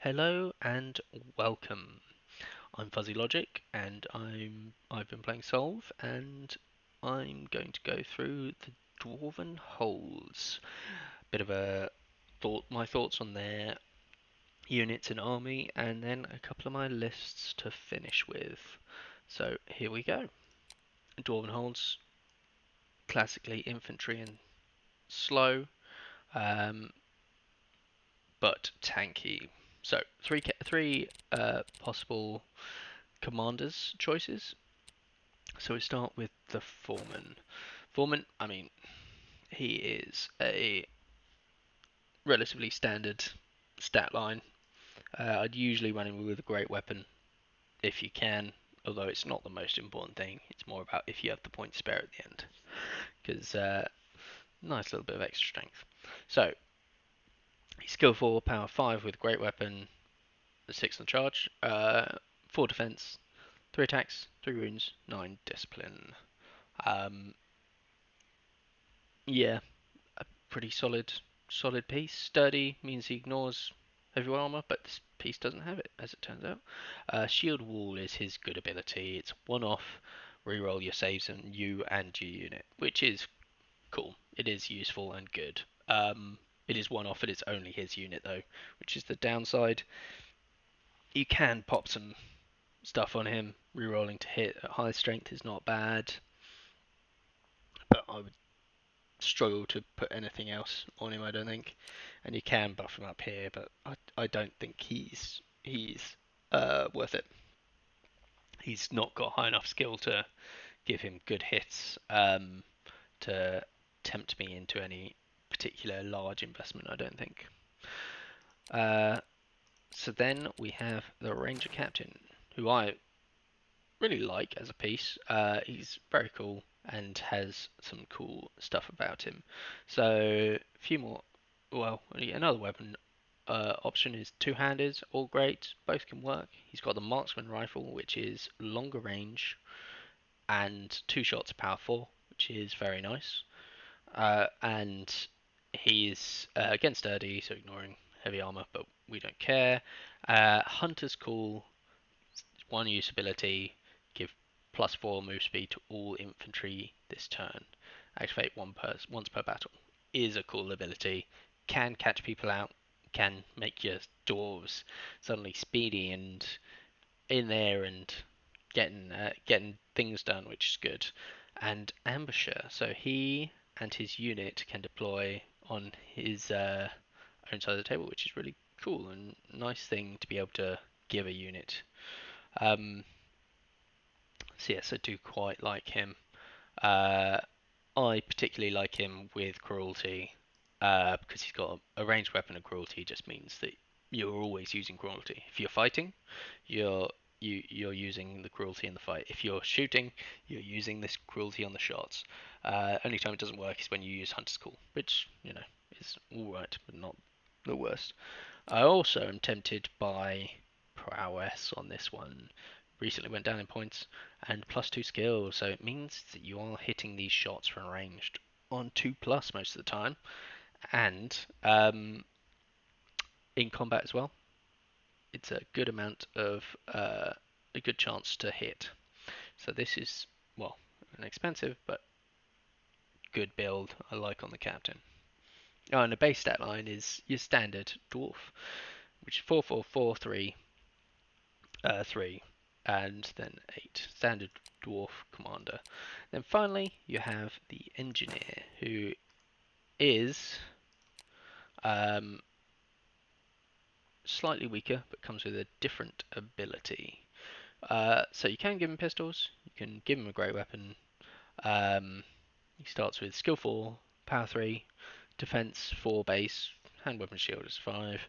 Hello and welcome. I'm Fuzzy Logic and I've been playing Solve and I'm going to go through the Dwarven Holds. Bit of my thoughts on their units and army, and then a couple of my lists to finish with. So here we go. Dwarven Holds, classically infantry and slow, um, but tanky. So three possible commanders choices. So we start with the Foreman. Foreman, I mean, he is a relatively standard stat line. I'd usually run him with a great weapon if you can, although it's not the most important thing. It's more about if you have the point spare at the end, because nice little bit of extra strength. So he's skill 4, power 5 with great weapon, 6 on charge, 4 defense, 3 attacks, 3 wounds, 9 discipline. Um, yeah, pretty solid piece. Sturdy means he ignores heavy armor, but this piece doesn't have it, as it turns out. Shield Wall is his good ability. It's one off, reroll your saves and you and your unit, which is cool. It is useful and good. It is one off, and it's only his unit though, which is the downside. You can pop some stuff on him. Rerolling to hit at high strength is not bad, but I would struggle to put anything else on him, I don't think. And you can buff him up here, but I don't think he's worth it. He's not got high enough skill to give him good hits to tempt me into any particular large investment, I don't think. Uh, so then we have the Ranger Captain, who I really like as a piece. He's very cool and has some cool stuff about him. So a few more. Well, another weapon option is two-handed, all great. Both can work. He's got the marksman rifle, which is longer range and 2 shots power 4, which is very nice. And he's again sturdy, so ignoring heavy armor, but we don't care. Hunter's cool, one use ability, give +4 move speed to all infantry this turn. Activate once per battle. Is a cool ability. Can catch people out. Can make your dwarves suddenly speedy and in there and getting things done, which is good. And ambusher, so he and his unit can deploy on his own side of the table, which is really cool and nice thing to be able to give a unit. Um, so yes, I do quite like him. Uh, I particularly like him with cruelty because he's got a ranged weapon of cruelty. Just means that you're always using cruelty. If you're fighting, you're you're using the cruelty in the fight. If you're shooting, you're using this cruelty on the shots. Only time it doesn't work is when you use Hunter's Call, which is all right, but not the worst. I also am tempted by prowess on this one. Recently went down in points and +2 skill, so it means that you are hitting these shots from ranged on 2+ most of the time, and in combat as well. It's a good amount of a good chance to hit. So this is, well, an expensive but good build I like on the captain. Oh, and the base stat line is your standard dwarf, which is 4 4 4 3 3, and then 8. Standard dwarf commander. Then finally you have the engineer, who is um, slightly weaker but comes with a different ability. So you can give him pistols, you can give him a great weapon. He starts with skill 4, power 3, defense 4 base, hand weapon shield is 5,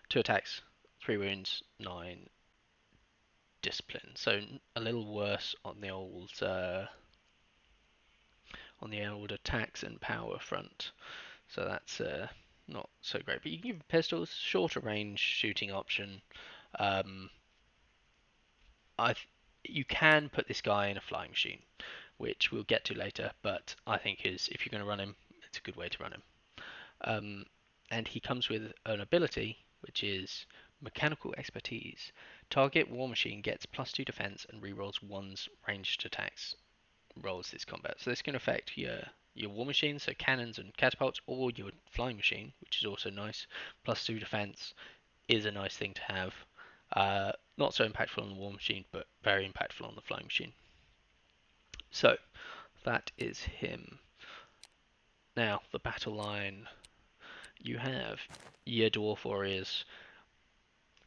2 attacks, 3 wounds, 9 discipline. So a little worse on the old attacks and power front. So that's not so great. But you can give him pistols, shorter range shooting option. Um, I you can put this guy in a flying machine, which we'll get to later. But I think if you're going to run him, it's a good way to run him. And he comes with an ability which is Mechanical expertise. Target war machine gets +2 defense and rerolls one's ranged attacks rolls this combat. So this can affect your war machine, so cannons and catapults, or your flying machine, which is also nice. +2 defense is a nice thing to have. Not so impactful on the war machine, but very impactful on the flying machine. So that is him. Now the battle line. You have your dwarf warriors.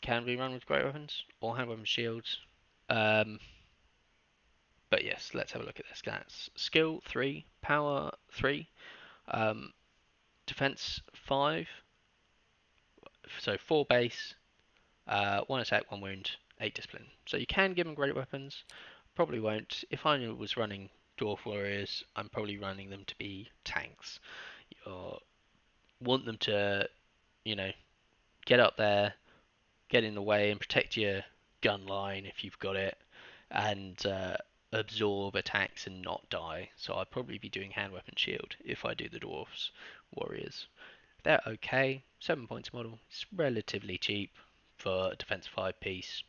Can be run with great weapons or hand weapon shields. Um, but yes, let's have a look at their stats. Skill 3, power 3, um, defense 5, so 4 base, 1 attack, 1 wound, 8 discipline. So you can give them great weapons. Probably won't. If I was running dwarf warriors, I'm probably running them to be tanks. You want them to, you know, get up there, get in the way, and protect your gun line if you've got it, and absorb attacks and not die. So I'd probably be doing hand weapon shield if I do the dwarfs warriors. They're okay. 7 points model. It's relatively cheap for a defense 5 piece,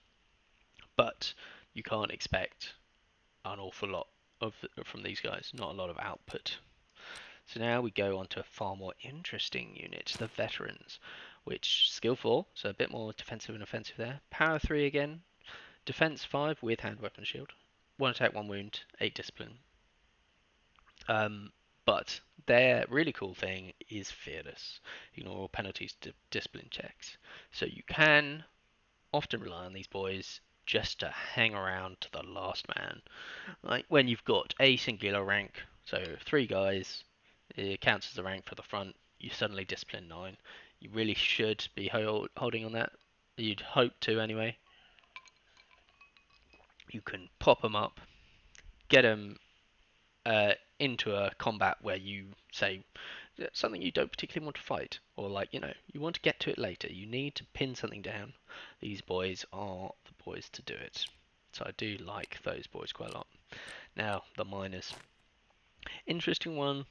but you can't expect an awful lot from these guys. Not a lot of output. So now we go on to a far more interesting unit, the veterans, which skill 4, so a bit more defensive and offensive there. Power 3 again, defense 5 with hand weapon shield, 1 attack, 1 wound, 8 discipline. But their really cool thing is fearless. Ignore all penalties to discipline checks. So you can often rely on these boys just to hang around to the last man. Like when you've got a singular rank, so 3 guys, it counts as a rank for the front, you suddenly discipline 9. You really should be holding on that. You'd hope to anyway. You can pop them up, get them into a combat where you say something you don't particularly want to fight, or like you want to get to it later. You need to pin something down. These boys are the boys to do it. So I do like those boys quite a lot. Now the miners, interesting one.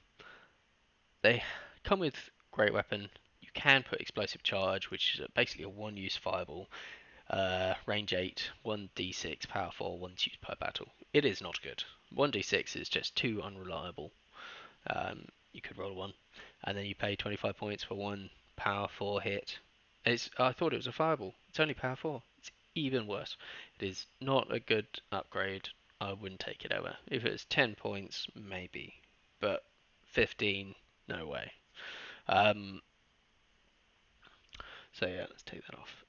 They come with great weapon. You can put explosive charge, which is basically a one-use fireball. Range 8, 1d6, power 4, once used per battle. It is not good. 1d6 is just too unreliable. You could roll 1, and then you pay 25 points for 1 power 4 hit. I thought it was a fireball. It's only power 4. It's even worse. It is not a good upgrade. I wouldn't take it over. If it was 10 points, maybe. But 15, no way. So yeah, let's take that off.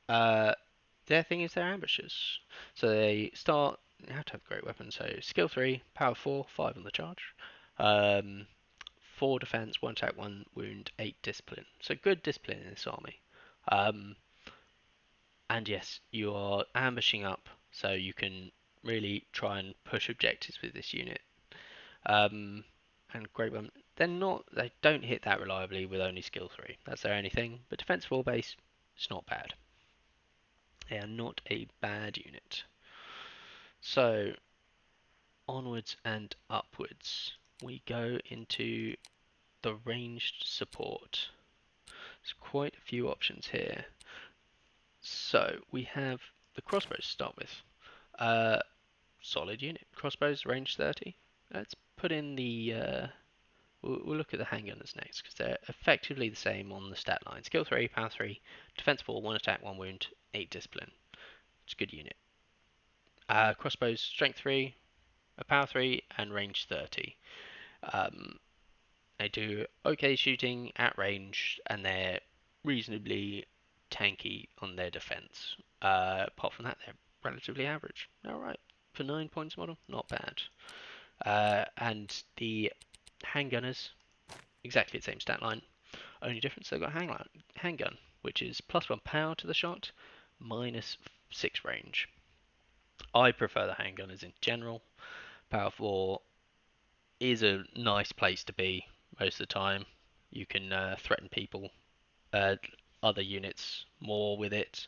Their thing is they're ambushers. So they start, you have to have great weapons. So skill 3, power 4, 5 on the charge. 4 defense, 1 attack, 1 wound, 8 discipline. So good discipline in this army. And yes, you are ambushing up, so you can really try and push objectives with this unit. And great weapon. They don't hit that reliably with only skill 3. That's their only thing. But defense 4 base, it's not bad. They are not a bad unit. So onwards and upwards, we go into the ranged support. There's quite a few options here. So we have the crossbows to start with. Solid unit. Crossbows, range 30. Let's put in the... we'll look at the handgunners next, because they're effectively the same on the stat line. Skill 3, power 3, defense 4, 1 attack, 1 wound, 8 discipline. It's a good unit. Crossbows, strength 3, a power 3, and range 30. They do okay shooting at range, and they're reasonably tanky on their defense. Apart from that, they're relatively average. Alright, for 9 points model, not bad. And the handgunners, exactly the same stat line. Only difference, they've got handgun, which is +1 power to the shot, -6 range. I prefer the handgunners in general. Power 4 is a nice place to be most of the time. You can threaten people, other units more with it.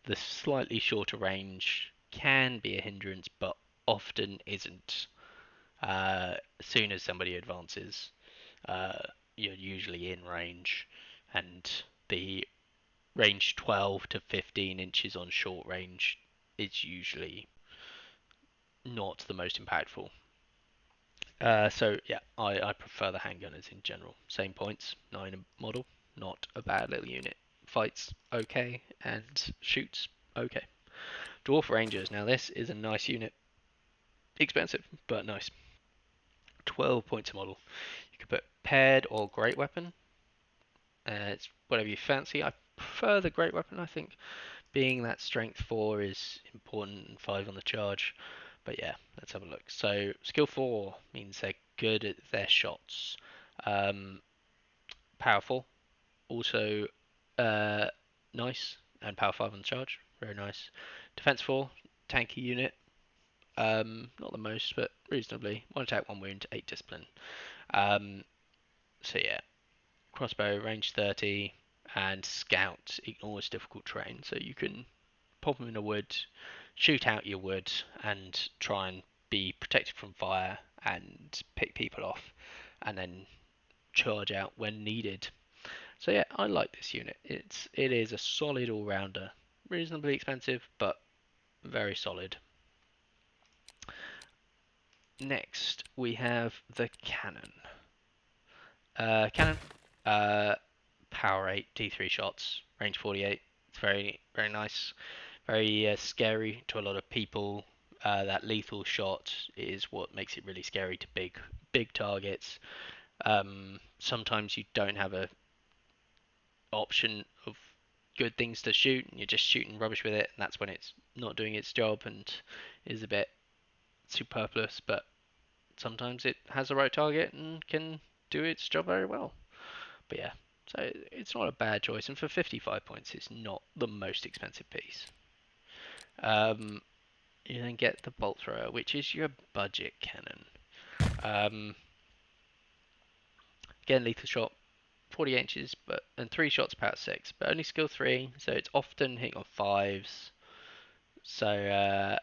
The slightly shorter range can be a hindrance, but often isn't. As soon as somebody advances, you're usually in range, and the range 12 to 15 inches on short range is usually not the most impactful. So yeah, I prefer the handgunners in general. Same points, 9 model, not a bad little unit. Fights okay and shoots okay. Dwarf Rangers, now this is a nice unit. Expensive, but nice. 12 points a model. You could put paired or great weapon. It's whatever you fancy. I prefer the great weapon, I think. Being that strength 4 is important and 5 on the charge. But yeah, let's have a look. So skill 4 means they're good at their shots. Um, Powerful, also nice, and power 5 on the charge, very nice. Defense 4, tanky unit. Not the most, but reasonably. 1 attack, 1 wound, 8 discipline. Um, so yeah, crossbow, range 30, and scout ignores difficult terrain, so you can pop them in a wood, shoot out your wood, and try and be protected from fire and pick people off, and then charge out when needed. So yeah, I like this unit. It is a solid all-rounder, reasonably expensive, but very solid. Next, we have the cannon. Cannon, uh, power 8, D3 shots, range 48. It's very, very nice. Very scary to a lot of people. That lethal shot is what makes it really scary to big targets. Sometimes you don't have a option of good things to shoot, and you're just shooting rubbish with it, and that's when it's not doing its job and is a bit superfluous. But sometimes it has the right target and can do its job very well. But yeah, so it's not a bad choice, and for 55 points, it's not the most expensive piece. You then get the bolt thrower, which is your budget cannon. Again, lethal shot, 48 inches, and 3 shots power 6, but only skill 3, so it's often hitting on 5s. So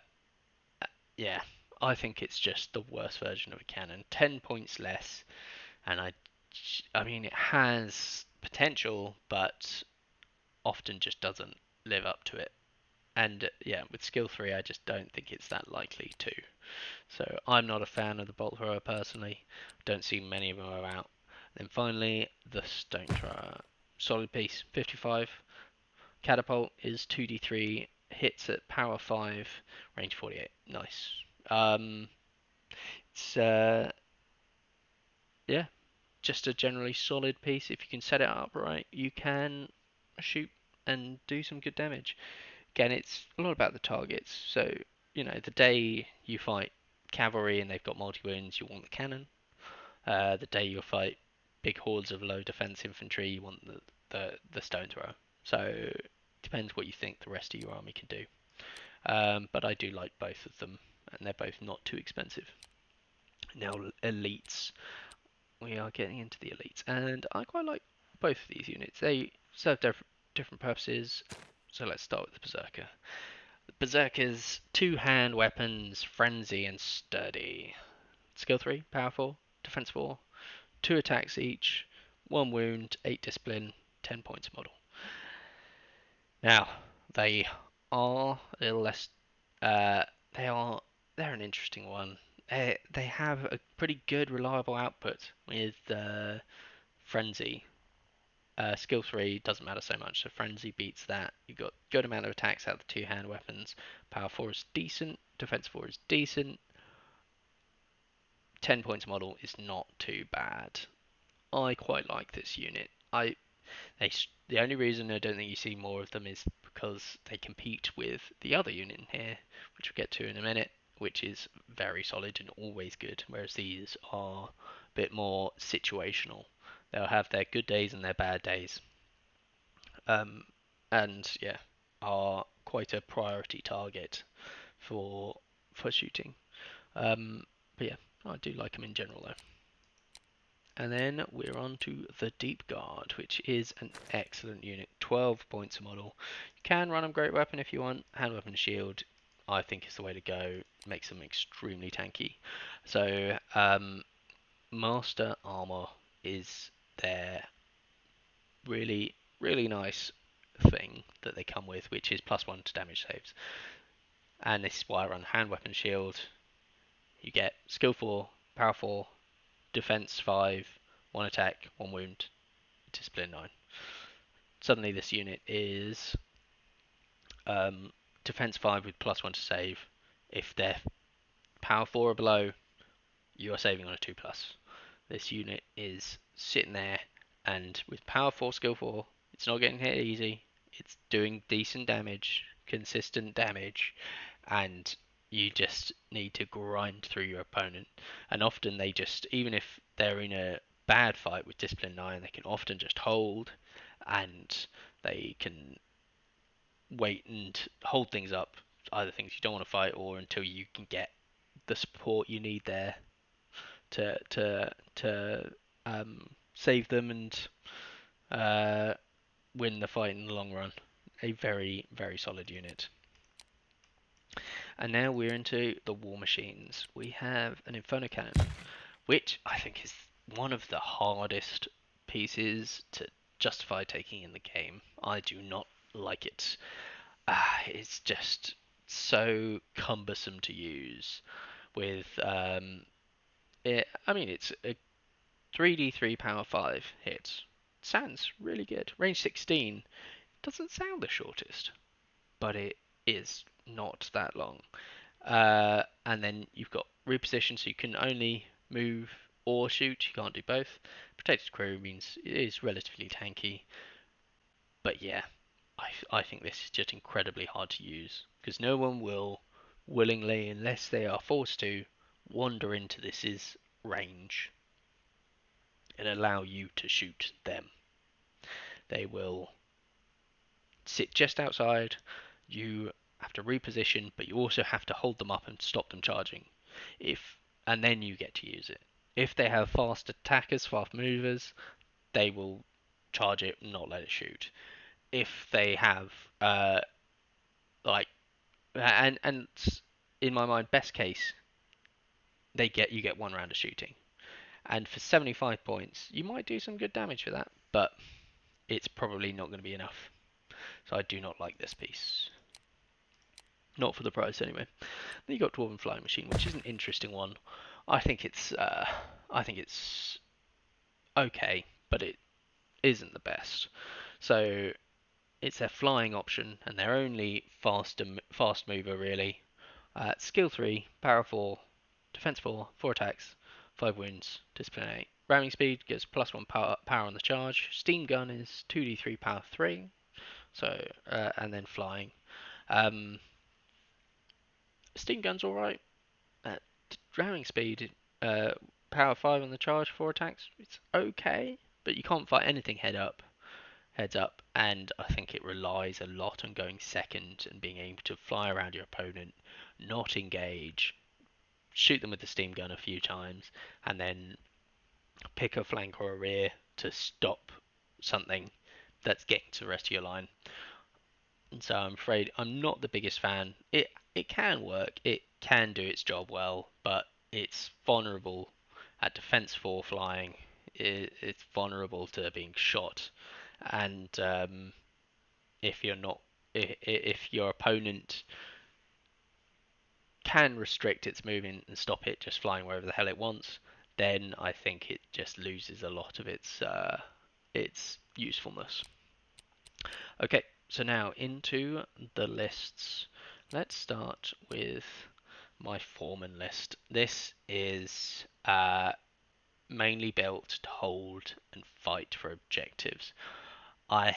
yeah, I think it's just the worst version of a cannon. 10 points less, and I mean it has potential, but often just doesn't live up to it. And yeah, with skill 3, I just don't think it's that likely to. So I'm not a fan of the bolt thrower personally. Don't see many of them about. Then finally, the stone thrower. Solid piece, 55. Catapult is 2d3, hits at power 5, range 48. Nice. It's yeah, just a generally solid piece. If you can set it up right, you can shoot and do some good damage. Again, it's a lot about the targets. So, the day you fight cavalry and they've got multi-wounds, you want the cannon. The day you fight big hordes of low defense infantry, you want the stone thrower. So, it depends what you think the rest of your army can do. But I do like both of them, and they're both not too expensive. Now, elites. We are getting into the elites, and I quite like both of these units. They serve different purposes. So let's start with the Berserker. The Berserker's 2-hand weapons, Frenzy and Sturdy. Skill 3, powerful, defense 4, 2 attacks each, 1 wound, 8 discipline, 10 points model. Now, they are a little less. They're an interesting one. They have a pretty good reliable output with Frenzy. Skill 3 doesn't matter so much, so Frenzy beats that. You've got good amount of attacks out of the 2-hand weapons. Power 4 is decent, Defense 4 is decent. 10 points model is not too bad. I quite like this unit. The only reason I don't think you see more of them is because they compete with the other unit in here, which we'll get to in a minute, which is very solid and always good, whereas these are a bit more situational. They'll have their good days and their bad days. And yeah, are quite a priority target for shooting. But yeah, I do like them in general though. And then we're on to the Deep Guard, which is an excellent unit. 12 points a model. You can run them great weapon if you want. Hand weapon shield, I think is the way to go. Makes them extremely tanky. So Master Armor is their really, really nice thing that they come with, which is +1 to damage saves. And this is why I run hand weapon shield. You get skill 4, power 4, defense 5, 1 attack, 1 wound, discipline 9. Suddenly this unit is defense 5 with +1 to save. If they're power 4 or below, you are saving on a 2+. This unit is sitting there, and with power 4, skill 4, it's not getting hit easy. It's doing decent damage, consistent damage, and you just need to grind through your opponent. And often they just, even if they're in a bad fight with discipline 9, they can often just hold, and they can wait and hold things up, either things you don't want to fight or until you can get the support you need there to save them and win the fight in the long run. A very, very solid unit. And now we're into the war machines. We have an Inferno Cannon, which I think is one of the hardest pieces to justify taking in the game. I do not like it. It's just so cumbersome to use with it's a 3d3 power 5 hit. Sounds really good. Range 16 doesn't sound the shortest, but it is not that long. And then you've got reposition, so you can only move or shoot. You can't do both. Protected crew means it is relatively tanky. But yeah, I think this is just incredibly hard to use because no one will willingly, unless they are forced to, wander into this range and allow you to shoot them. They will sit just outside. You have to reposition, but you also have to hold them up and stop them charging. And then you get to use it. If they have fast attackers, fast movers, they will charge it and not let it shoot. If they have and in my mind, best case, you get 1 round of shooting. And for 75 points, you might do some good damage for that, but it's probably not going to be enough. So I do not like this piece. Not for the price anyway. Then you got Dwarven Flying Machine, which is an interesting one. I think it's okay, but it isn't the best. So it's their flying option, and they're only fast mover really. Skill 3, power 4, defense 4, 4 attacks, 5 wounds, discipline 8. Ramming speed gives +1 power on the charge. Steam gun is 2d3 power 3. So and then flying. Steam gun's alright. Ramming speed, power 5 on the charge, 4 attacks. It's okay, but you can't fight anything heads up, and I think it relies a lot on going second and being able to fly around your opponent, not engage, shoot them with the steam gun a few times, and then pick a flank or a rear to stop something that's getting to the rest of your line. And so I'm afraid I'm not the biggest fan. It can work, it can do its job well, but it's vulnerable at defense 4 flying. It's vulnerable to being shot, and if your opponent can restrict its movement and stop it just flying wherever the hell it wants, then I think it just loses a lot of its usefulness. Okay, so now into the lists. Let's start with my foreman list. This is mainly built to hold and fight for objectives. I've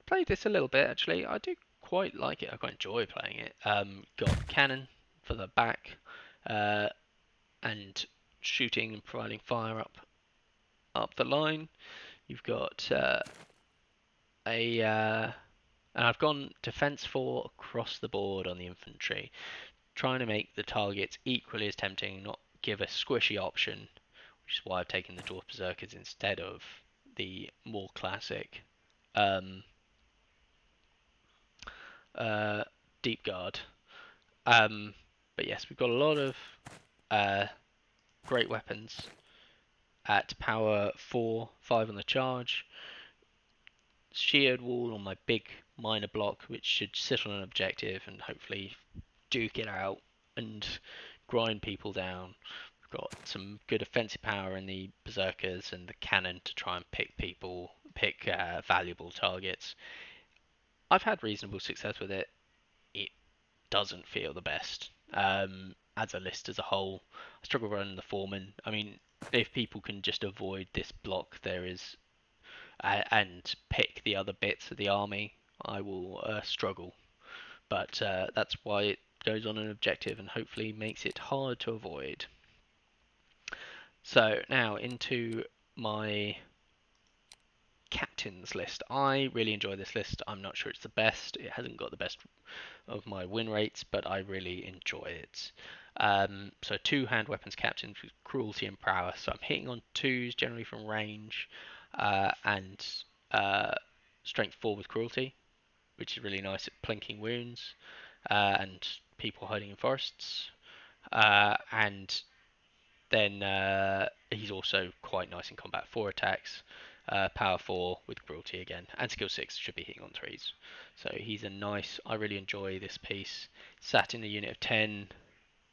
played this a little bit actually. I do quite like it. I quite enjoy playing it. Got cannon for the back, and shooting and providing fire up the line. You've got and I've gone defense 4 across the board on the infantry, trying to make the targets equally as tempting, not give a squishy option, which is why I've taken the Dwarf Berserkers instead of the more classic Deep Guard. But yes, we've got a lot of great weapons at power 4, 5 on the charge. sheared wall on my big minor block, which should sit on an objective and hopefully duke it out and grind people down. We've got some good offensive power in the berserkers and the cannon to try and pick valuable targets. I've had reasonable success with it. It doesn't feel the best as a list as a whole. I struggle running the foreman. I mean, if people can just avoid this block, there is and pick the other bits of the army, I will struggle. But that's why it goes on an objective and hopefully makes it hard to avoid. So now into my captains list. I really enjoy this list. I'm not sure it's the best. It hasn't got the best of my win rates, but I really enjoy it. So 2 hand weapons captains with cruelty and prowess. So I'm hitting on 2s generally from range, and strength 4 with cruelty, which is really nice at plinking wounds and people hiding in forests. And then he's also quite nice in combat. 4 attacks, power 4 with cruelty again, and skill 6 should be hitting on 3s. So he's a nice. I really enjoy this piece. Sat in a unit of 10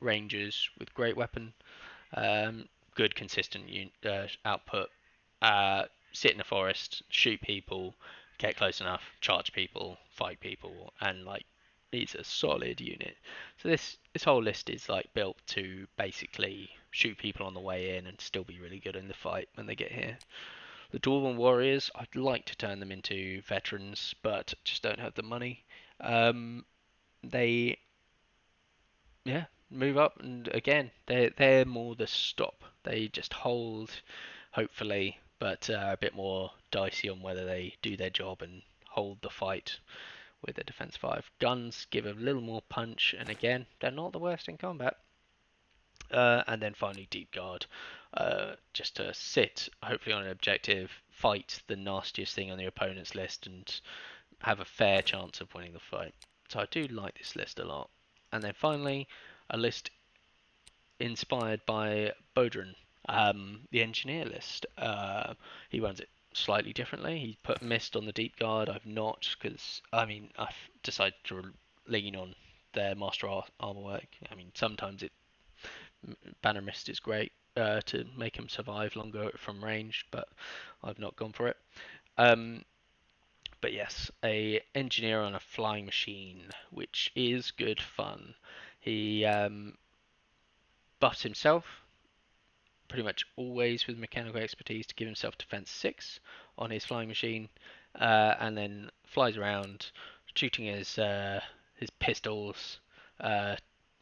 rangers with great weapon, good consistent output. Sit in the forest, shoot people, get close enough, charge people, fight people, and like it's a solid unit. So this whole list is like built to basically shoot people on the way in and still be really good in the fight when they get here. The Dwarven Warriors, I'd like to turn them into veterans, but just don't have the money. They move up, and again, they're more the stop. They just hold, hopefully, but a bit more dicey on whether they do their job and hold the fight with their defense 5. Guns give a little more punch, and again, they're not the worst in combat. And then finally, Deep Guard, just to sit, hopefully on an objective, fight the nastiest thing on your opponent's list, and have a fair chance of winning the fight. So I do like this list a lot. And then finally, a list inspired by Beodren, the engineer list. He runs it slightly differently. He put Mist on the Deep Guard. I've not, because I've decided to lean on their Master Armor work. I mean, sometimes Banner Mist is great to make him survive longer from range, but I've not gone for it. But yes, a engineer on a flying machine, which is good fun. He buffs himself pretty much always with mechanical expertise to give himself defense 6 on his flying machine, and then flies around shooting his pistols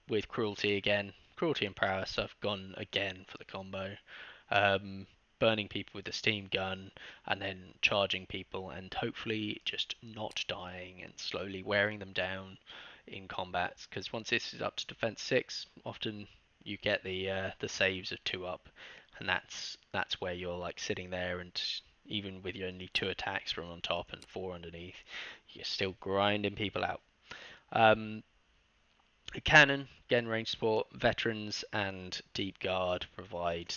with cruelty again. Cruelty and prowess, so I've gone again for the combo. Burning people with the steam gun, and then charging people and hopefully just not dying and slowly wearing them down in combat. Because once this is up to defense 6, often you get the saves of 2 up, and that's where you're like sitting there, and even with your only 2 attacks from on top and 4 underneath, you're still grinding people out. A cannon, again range support, veterans and Deep Guard provide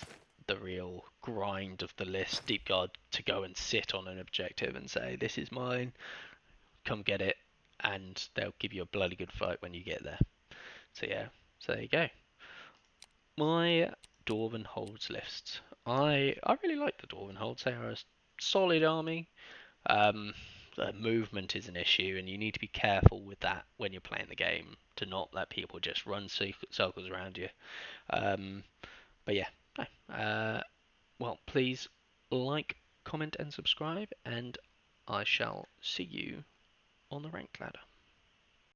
the real grind of the list. Deep Guard to go and sit on an objective and say, this is mine, come get it, and they'll give you a bloody good fight when you get there. So yeah, so there you go. My Dwarven Holds lists. I really like the Dwarven Holds. They are a solid army. The movement is an issue, and you need to be careful with that when you're playing the game to not let people just run circles around you. But yeah, well, please like, comment, and subscribe, and I shall see you on the rank ladder.